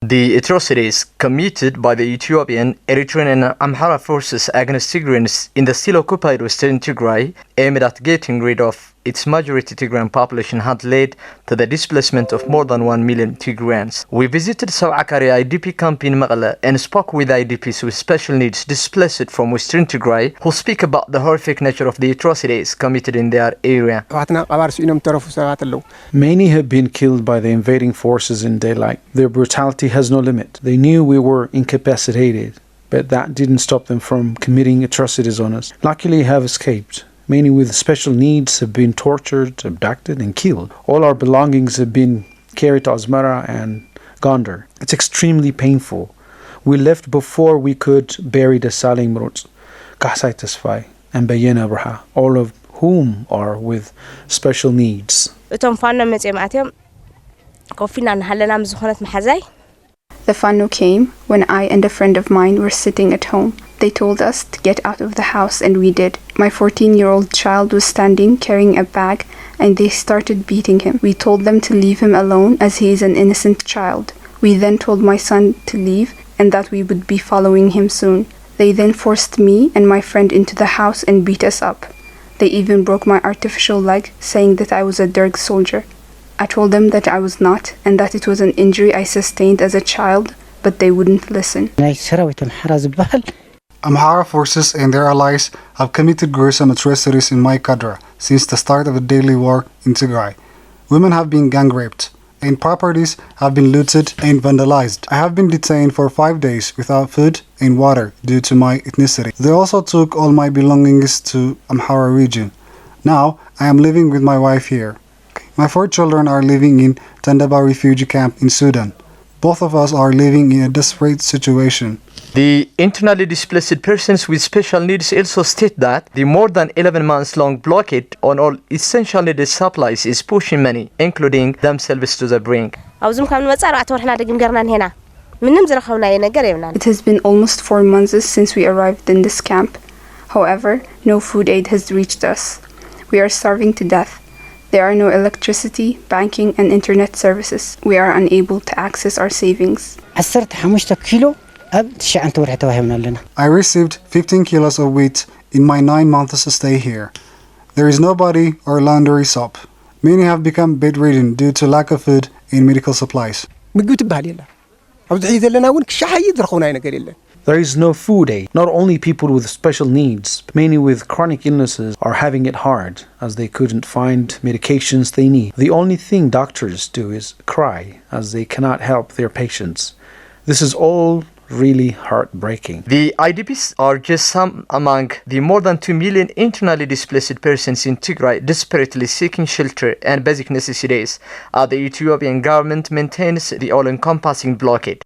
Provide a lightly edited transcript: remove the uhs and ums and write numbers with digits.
The atrocities committed by the Ethiopian, Eritrean and Amhara forces against Tigrayans in the still occupied western Tigray, aimed at getting rid of its majority Tigrayan population, had led to the displacement of more than 1 million Tigrayans. We visited Sawakari IDP camp in Mekelle and spoke with IDPs with special needs displaced from western Tigray who speak about the horrific nature of the atrocities committed in their area. Many have been killed by the invading forces in daylight. Their brutality has no limit. They knew we were incapacitated, but that didn't stop them from committing atrocities on us. Luckily, have escaped. Many with special needs have been tortured, abducted, and killed. All our belongings have been carried to Asmara and Gondar. It's extremely painful. We left before we could bury the Saling Mrutz, Kasai Tesfai, and Bayena Braha, all of whom are with special needs. The Fano came when I and a friend of mine were sitting at home. They told us to get out of the house, and we did. My 14-year-old child was standing carrying a bag, and they started beating him. We told them to leave him alone as he is an innocent child. We then told my son to leave and that we would be following him soon. They then forced me and my friend into the house and beat us up. They even broke my artificial leg, saying that I was a Derg soldier. I told them that I was not, and that it was an injury I sustained as a child, but they wouldn't listen. Amhara forces and their allies have committed gruesome atrocities in Mekelle since the start of the daily war in Tigray. Women have been gang raped, and properties have been looted and vandalized. I have been detained for 5 days without food and water due to my ethnicity. They also took all my belongings to Amhara region. Now, I am living with my wife here. My 4 children are living in Tandaba refugee camp in Sudan. Both of us are living in a desperate situation. The internally displaced persons with special needs also state that the more than 11 months long blockade on all essential needed supplies is pushing many, including themselves, to the brink. It has been almost 4 months since we arrived in this camp. However, no food aid has reached us. We are starving to death. There are no electricity, banking, and internet services. We are unable to access our savings. I received 15 kilos of wheat in my 9 months stay here. There is no body or laundry soap. Many have become bedridden due to lack of food and medical supplies. There is no food aid. Not only people with special needs, many with chronic illnesses are having it hard as they couldn't find medications they need. The only thing doctors do is cry as they cannot help their patients. This is all really heartbreaking. The IDPs are just some among the more than 2 million internally displaced persons in Tigray desperately seeking shelter and basic necessities as the Ethiopian government maintains the all-encompassing blockade.